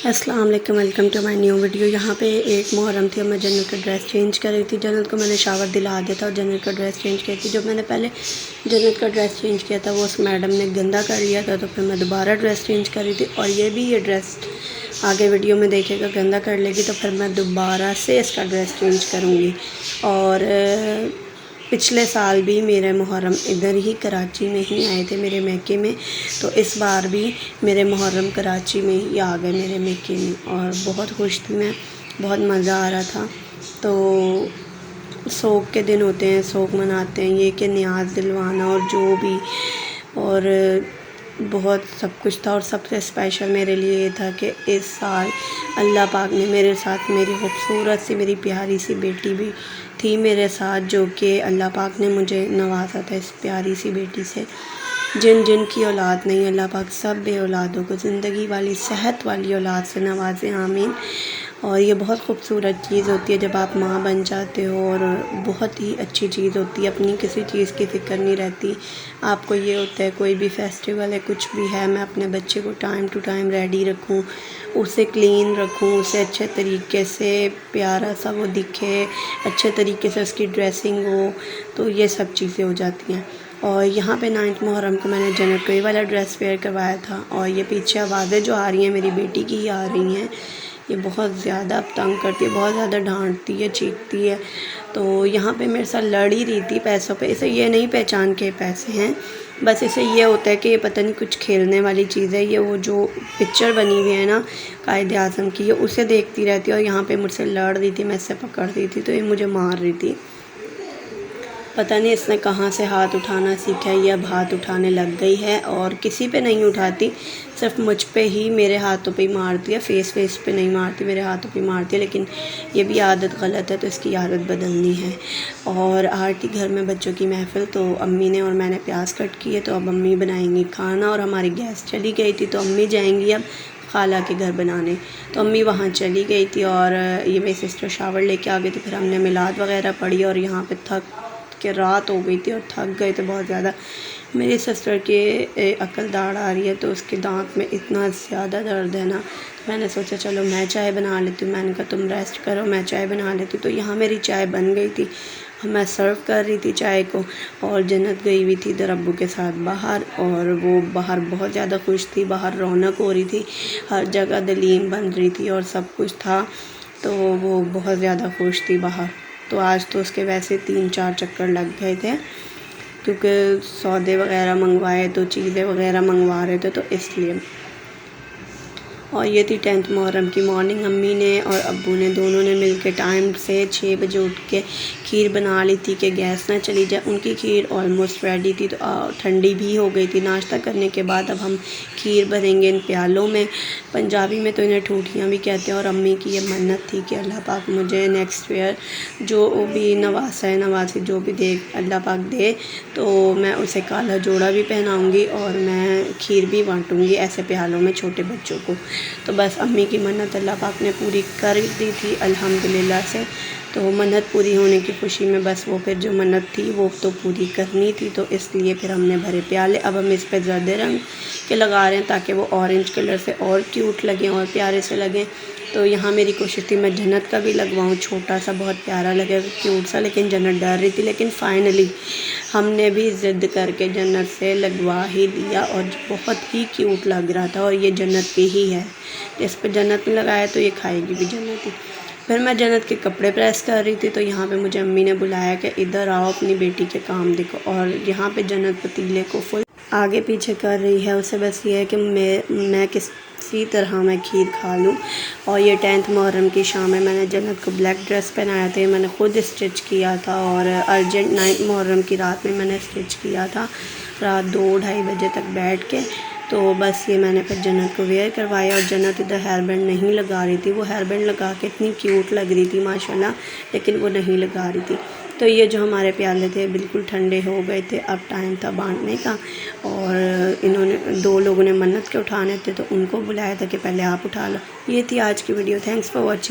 अस्सलाम वालेकुम, welcome to my new video. यहाँ पे एक मुहर्रम थी और मैं जन्नत का ड्रेस चेंज कर रही थी। जन्नत को मैंने शावर दिला दिया था और जन्नत का ड्रेस चेंज किया थी। जब मैंने पहले जन्नत का ड्रेस चेंज किया था वो उस मैडम ने गंदा कर लिया था, तो फिर मैं दोबारा ड्रेस चेंज कर रही थी। और ये ड्रेस आगे वीडियो में देखेगा गंदा कर लेगी तो फिर मैं दोबारा से इसका ड्रेस चेंज करूँगी। और पिछले साल भी मेरे मुहर्रम इधर ही कराची में ही आए थे मेरे मैके में, तो इस बार भी मेरे मुहर्रम कराची में ही आ गए मेरे मैके में और बहुत खुश थी मैं, बहुत मज़ा आ रहा था। तो सोग के दिन होते हैं, सोग मनाते हैं, ये कि नियाज़ दिलवाना और जो भी, और बहुत सब कुछ था। और सबसे स्पेशल मेरे लिए ये था कि इस साल अल्लाह पाक ने मेरे साथ मेरी खूबसूरत सी मेरी प्यारी सी बेटी भी थी मेरे साथ, जो कि अल्लाह पाक ने मुझे नवाजा था इस प्यारी सी बेटी से। जिन की औलाद नहीं, अल्लाह पाक सब बे औलादों को ज़िंदगी वाली सेहत वाली औलाद से नवाजे, आमीन। और ये बहुत खूबसूरत चीज़ होती है जब आप माँ बन जाते हो, और बहुत ही अच्छी चीज़ होती है। अपनी किसी चीज़ की फ़िक्र नहीं रहती आपको। ये होता है कोई भी फेस्टिवल है, कुछ भी है, मैं अपने बच्चे को टाइम टू टाइम रेडी रखूँ, उसे क्लीन रखूँ, उसे अच्छे तरीके से प्यारा सा वो दिखे, अच्छे तरीके से उसकी ड्रेसिंग हो, तो ये सब चीज़ें हो जाती हैं। और यहाँ पे 9 मुहर्रम को मैंने जन्नत को ये वाला ड्रेस वेयर करवाया था। और ये पीछे आवाज़ें जो आ रही हैं मेरी बेटी की ही आ रही हैं। ये बहुत ज़्यादा अब तंग करती है, बहुत ज़्यादा डांटती है, चीखती है। तो यहाँ पे मेरे साथ लड़ ही रही थी पैसों पे। इसे ये नहीं पहचान के पैसे हैं, बस इसे ये होता है कि ये पता नहीं कुछ खेलने वाली चीज़ है। ये वो जो पिक्चर बनी हुई है ना कायदे आज़म की, ये उसे देखती रहती है और यहाँ पे मुझसे लड़ रही थी, मैं इससे पकड़ रही थी तो ये मुझे मार रही थी। पता नहीं इसने कहाँ से हाथ उठाना सीखा है, ये अब हाथ उठाने लग गई है और किसी पे नहीं उठाती, सिर्फ मुझ पे ही, मेरे हाथों पे ही मारती है, फेस पे नहीं मारती, मेरे हाथों पे मारती है। लेकिन ये भी आदत गलत है, तो इसकी आदत बदलनी है। और आरती घर में बच्चों की महफ़िल, तो अम्मी ने और मैंने प्याज कट किए, तो अब अम्मी बनाएंगी खाना। और हमारी गैस चली गई थी तो अम्मी जाएंगी अब खाला के घर बनाने, तो अम्मी वहाँ चली गई थी। और ये मेरी सिस्टर शावर लेके आ गई थी, फिर हमने मिलाद वगैरह पढ़ी और यहाँ पे थक के रात हो गई थी और थक गए थे बहुत ज़्यादा। मेरी सिस्टर के अकल दाढ़ आ रही है, तो उसके दांत में इतना ज़्यादा दर्द है ना, मैंने सोचा चलो मैं चाय बना लेती हूँ। मैंने कहा तुम रेस्ट करो, मैं चाय बना लेती हूँ। तो यहाँ मेरी चाय बन गई थी, मैं सर्व कर रही थी चाय को, और जन्नत गई हुई थी इधर अब्बू के साथ बाहर, और वो बाहर बहुत ज़्यादा खुश थी, बाहर रौनक हो रही थी, हर जगह दलीम बन रही थी और सब कुछ था, तो वो बहुत ज़्यादा खुश थी बाहर। तो आज तो उसके वैसे 3-4 चक्कर लग गए थे, क्योंकि सौदे वगैरह मंगवाए, तो चीज़ें वगैरह मंगवा रहे थे, तो इसलिए। और ये थी 10 मुहर्रम की मॉर्निंग। अम्मी ने और अब्बू ने दोनों ने मिल के टाइम से 6 बजे उठ के खीर बना ली थी कि गैस ना चली जाए। उनकी खीर ऑलमोस्ट रेडी थी, तो ठंडी भी हो गई थी। नाश्ता करने के बाद अब हम खीर भरेंगे इन प्यालों में, पंजाबी में तो इन्हें ठूठियाँ भी कहते हैं। और अम्मी की ये मन्नत थी कि अल्लाह पाक मुझे नेक्स्ट ईयर जो भी नवासा है, नवासी जो भी दे अल्लाह पाक दे, तो मैं उसे काला जोड़ा भी पहनाऊँगी और मैं खीर भी बाँटूँगी ऐसे प्यालों में छोटे बच्चों को। तो बस अम्मी की मन्नत अल्लाह पाक ने पूरी कर दी थी अल्हम्दुलिल्लाह से। तो मन्नत पूरी होने की खुशी में बस वो फिर जो मन्नत थी वो तो पूरी करनी थी, तो इसलिए फिर हमने भरे प्याले। अब हम इस पर जर्दे रंग के लगा रहे हैं ताकि वो ऑरेंज कलर से और क्यूट लगें और प्यारे से लगें। तो यहाँ मेरी कोशिश थी मैं जन्नत का भी लगवाऊँ, छोटा सा बहुत प्यारा लगे, क्यूट सा, लेकिन जन्नत डर रही थी। लेकिन फ़ाइनली हमने भी ज़िद्द करके जन्नत से लगवा ही लिया और बहुत ही क्यूट लग रहा था। और ये जन्नत की ही है, इस पर जन्नत में लगाया तो ये खाएगी भी जन्नत ही। फिर मैं जन्नत के कपड़े प्रेस कर रही थी, तो यहाँ पे मुझे अम्मी ने बुलाया कि इधर आओ अपनी बेटी के काम देखो। और यहाँ पे जन्नत पतीले को फुल आगे पीछे कर रही है, उसे बस ये है कि मैं किसी तरह मैं खीर खा लूँ। और ये 10 मुहर्रम की शाम है, मैंने जन्नत को ब्लैक ड्रेस पहनाया था, मैंने ख़ुद स्टिच किया था। और अर्जेंट 9 मुहर्रम की रात में मैंने स्टिच किया था, रात 2-2:30 बजे तक बैठ के। तो बस ये मैंने फिर जन्नत को वेयर करवाया। और जन्नत इधर हेयर बैंड नहीं लगा रही थी, वो हेयर बैंड लगा के इतनी क्यूट लग रही थी माशाल्लाह, लेकिन वो नहीं लगा रही थी। तो ये जो हमारे प्याले थे बिल्कुल ठंडे हो गए थे, अब टाइम था बांटने का। और इन्होंने 2 लोगों ने मन्नत के उठाने थे, तो उनको बुलाया था कि पहले आप उठा लो। ये थी आज की वीडियो। Thanks for watching.